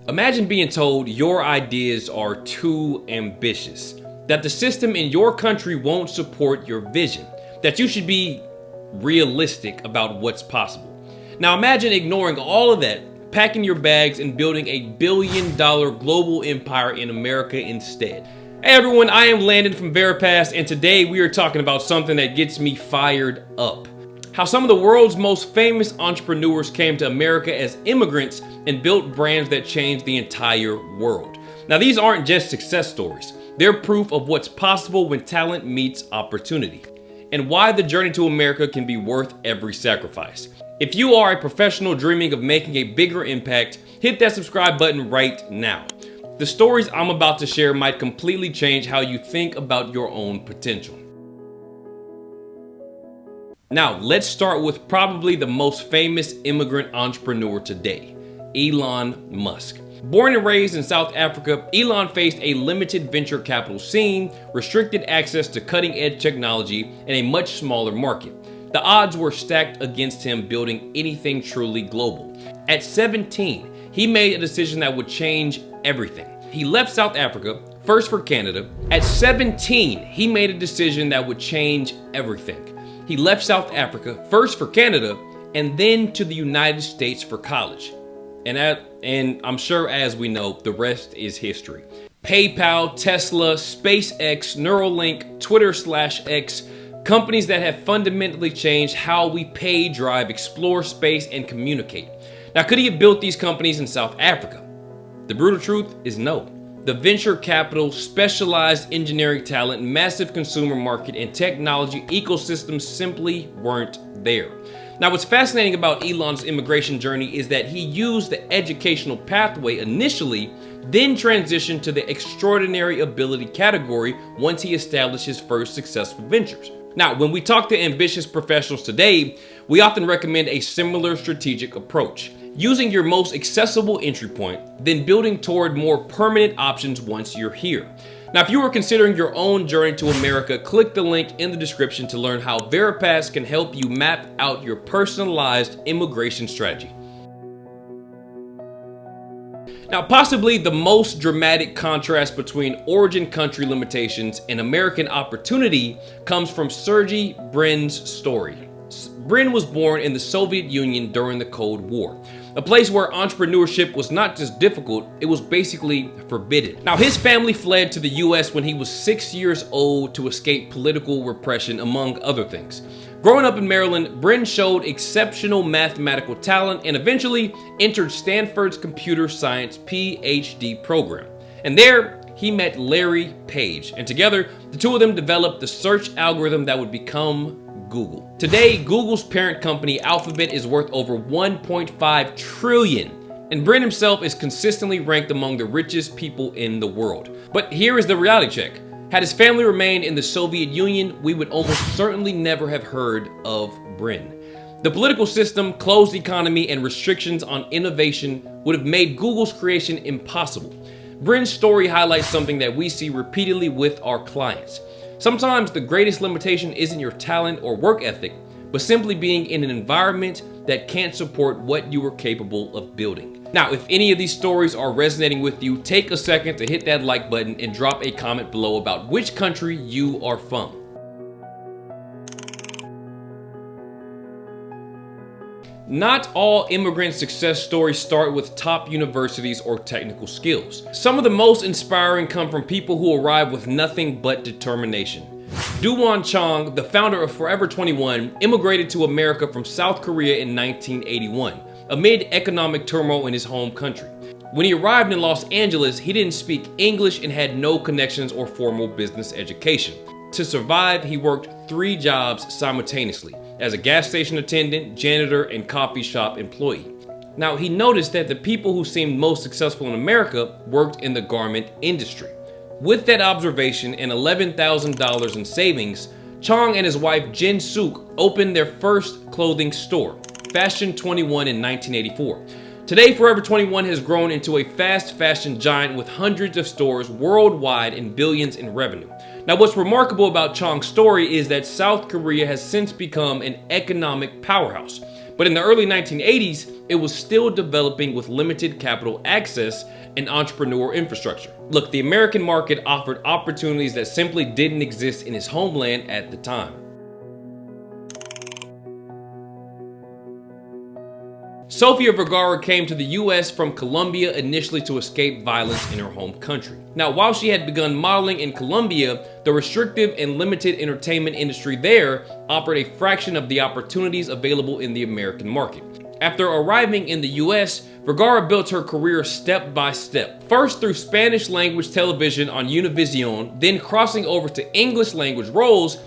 Imagine being told your ideas are too ambitious, that the system in your country won't support your vision, that you should be realistic about what's possible. Now imagine ignoring all of that, packing your bags and building a billion-dollar global empire in America instead. Hey everyone, I am Landon from Veripass, and today we are talking about something that gets me fired up. How some of the world's most famous entrepreneurs came to America as immigrants and built brands that changed the entire world. Now these aren't just success stories, they're proof of what's possible when talent meets opportunity, and why the journey to America can be worth every sacrifice. If you are a professional dreaming of making a bigger impact, hit that subscribe button right now. The stories I'm about to share might completely change how you think about your own potential. Now, let's start with probably the most famous immigrant entrepreneur today, Elon Musk. Born and raised in South Africa, Elon faced a limited venture capital scene, restricted access to cutting-edge technology, and a much smaller market. The odds were stacked against him building anything truly global. At 17, he made a decision that would change everything. He left South Africa, first for Canada. At 17, he made a decision that would change everything. He left South Africa, first for Canada, and then to the United States for college. And I'm sure, as we know, the rest is history. PayPal, Tesla, SpaceX, Neuralink, Twitter/X, companies that have fundamentally changed how we pay, drive, explore space, and communicate. Now, could he have built these companies in South Africa? The brutal truth is no. The venture capital, specialized engineering talent, massive consumer market, and technology ecosystems simply weren't there. Now, what's fascinating about Elon's immigration journey is that he used the educational pathway initially, then transitioned to the extraordinary ability category once he established his first successful ventures. Now, when we talk to ambitious professionals today, we often recommend a similar strategic approach, using your most accessible entry point, then building toward more permanent options once you're here. Now, if you are considering your own journey to America, click the link in the description to learn how Veripass can help you map out your personalized immigration strategy. Now, possibly the most dramatic contrast between origin country limitations and American opportunity comes from Sergey Brin's story. Brin was born in the Soviet Union during the Cold War, a place where entrepreneurship was not just difficult, it was basically forbidden. Now, his family fled to the US when he was 6 years old to escape political repression, among other things. Growing up in Maryland, Brin showed exceptional mathematical talent and eventually entered Stanford's computer science PhD program. And there, he met Larry Page, and together, the two of them developed the search algorithm that would become Google. Today, Google's parent company, Alphabet, is worth over $1.5 trillion, and Brin himself is consistently ranked among the richest people in the world. But here is the reality check. Had his family remained in the Soviet Union, we would almost certainly never have heard of Brin. The political system, closed economy, and restrictions on innovation would have made Google's creation impossible. Brin's story highlights something that we see repeatedly with our clients. Sometimes the greatest limitation isn't your talent or work ethic, but simply being in an environment that can't support what you are capable of building. Now, if any of these stories are resonating with you, take a second to hit that like button and drop a comment below about which country you are from. Not all immigrant success stories start with top universities or technical skills. Some of the most inspiring come from people who arrive with nothing but determination. Do-Won Chang, the founder of Forever 21, immigrated to America from South Korea in 1981, amid economic turmoil in his home country. When he arrived in Los Angeles, he didn't speak English and had no connections or formal business education. To survive, he worked 3 jobs simultaneously, as a gas station attendant, janitor, and coffee shop employee. Now, he noticed that the people who seemed most successful in America worked in the garment industry. With that observation and $11,000 in savings, Chang and his wife Jin Suk opened their first clothing store, Fashion 21, in 1984. Today, Forever 21 has grown into a fast fashion giant with hundreds of stores worldwide and billions in revenue. Now, what's remarkable about Chang's story is that South Korea has since become an economic powerhouse. But in the early 1980s, it was still developing with limited capital access and entrepreneur infrastructure. Look, the American market offered opportunities that simply didn't exist in his homeland at the time. Sofia Vergara came to the US from Colombia initially to escape violence in her home country. Now, while she had begun modeling in Colombia, the restrictive and limited entertainment industry there offered a fraction of the opportunities available in the American market. After arriving in the US, Vergara built her career step by step. First through Spanish language television on Univision, then crossing over to English language roles,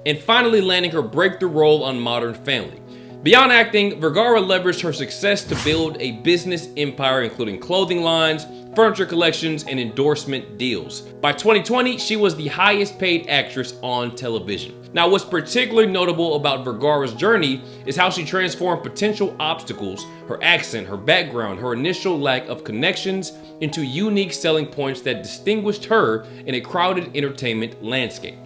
and finally landing her breakthrough role on Modern Family. Beyond acting, Vergara leveraged her success to build a business empire including clothing lines, furniture collections, and endorsement deals. By 2020, she was the highest paid actress on television. Now, what's particularly notable about Vergara's journey is how she transformed potential obstacles, her accent, her background, her initial lack of connections, into unique selling points that distinguished her in a crowded entertainment landscape.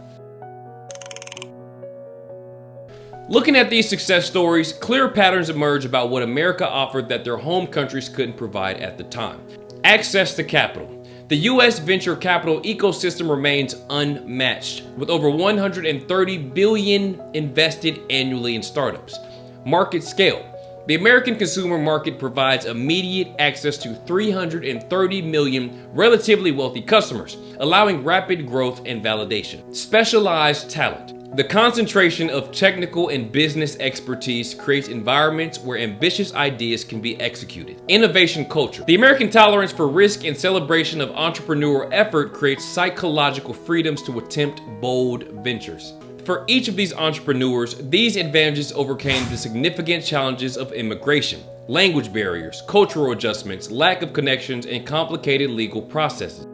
Looking at these success stories, clear patterns emerge about what America offered that their home countries couldn't provide at the time. Access to capital. The US venture capital ecosystem remains unmatched, with over $130 billion invested annually in startups. Market scale. The American consumer market provides immediate access to 330 million relatively wealthy customers, allowing rapid growth and validation. Specialized talent. The concentration of technical and business expertise creates environments where ambitious ideas can be executed. Innovation culture. The American tolerance for risk and celebration of entrepreneurial effort creates psychological freedoms to attempt bold ventures. For each of these entrepreneurs, these advantages overcame the significant challenges of immigration, language barriers, cultural adjustments, lack of connections, and complicated legal processes.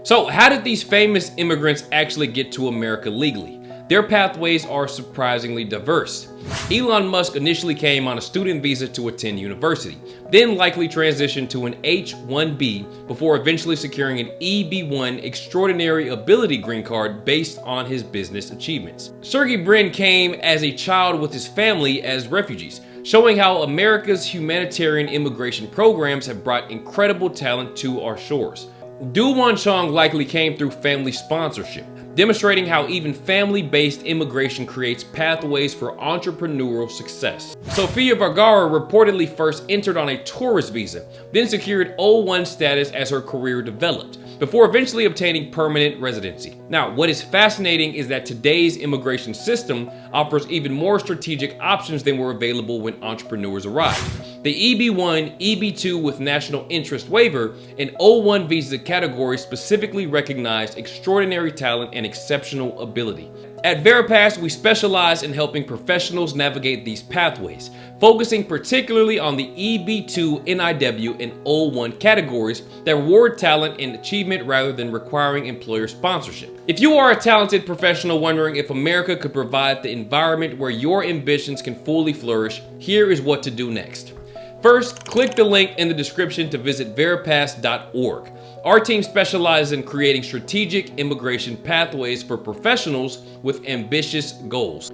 So how did these famous immigrants actually get to America legally? Their pathways are surprisingly diverse. Elon Musk initially came on a student visa to attend university, then likely transitioned to an H-1B before eventually securing an EB-1 extraordinary ability green card based on his business achievements. Sergey Brin came as a child with his family as refugees, showing how America's humanitarian immigration programs have brought incredible talent to our shores. Do-Won Chong likely came through family sponsorship, demonstrating how even family-based immigration creates pathways for entrepreneurial success. Sofia Vergara reportedly first entered on a tourist visa, then secured O-1 status as her career developed, before eventually obtaining permanent residency. Now, what is fascinating is that today's immigration system offers even more strategic options than were available when entrepreneurs arrived. The EB-1, EB-2 with national interest waiver, and O-1 visa categories specifically recognize extraordinary talent and exceptional ability. At Veripass, we specialize in helping professionals navigate these pathways, focusing particularly on the EB-2 NIW and O-1 categories that reward talent and achievement rather than requiring employer sponsorship. If you are a talented professional wondering if America could provide the environment where your ambitions can fully flourish, here is what to do next. First, click the link in the description to visit veripass.org. Our team specializes in creating strategic immigration pathways for professionals with ambitious goals.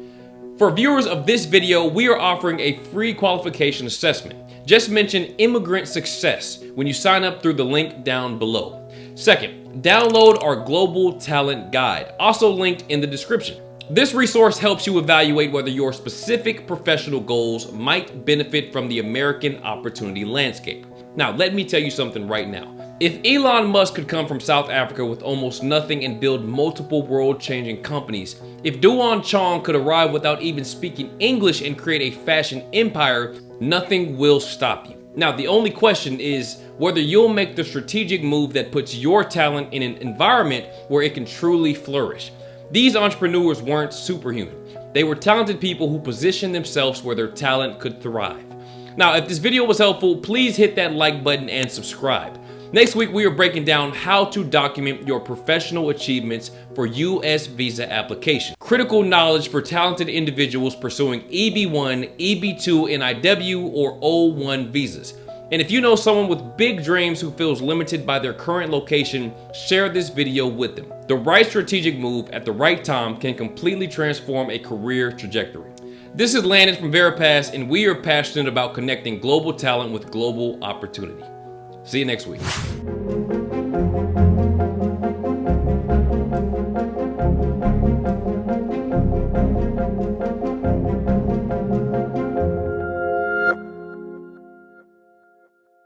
For viewers of this video, we are offering a free qualification assessment. Just mention Immigrant Success when you sign up through the link down below. Second, download our Global Talent Guide, also linked in the description. This resource helps you evaluate whether your specific professional goals might benefit from the American opportunity landscape. Now, let me tell you something right now. If Elon Musk could come from South Africa with almost nothing and build multiple world-changing companies, if Do-Won Chong could arrive without even speaking English and create a fashion empire, nothing will stop you. Now, the only question is whether you'll make the strategic move that puts your talent in an environment where it can truly flourish. These entrepreneurs weren't superhuman. They were talented people who positioned themselves where their talent could thrive. Now, if this video was helpful, please hit that like button and subscribe. Next week, we are breaking down how to document your professional achievements for US visa application. Critical knowledge for talented individuals pursuing EB-1, EB-2 NIW, or O-1 visas. And if you know someone with big dreams who feels limited by their current location, share this video with them. The right strategic move at the right time can completely transform a career trajectory. This is Landon from Veripass, and we are passionate about connecting global talent with global opportunity. See you next week.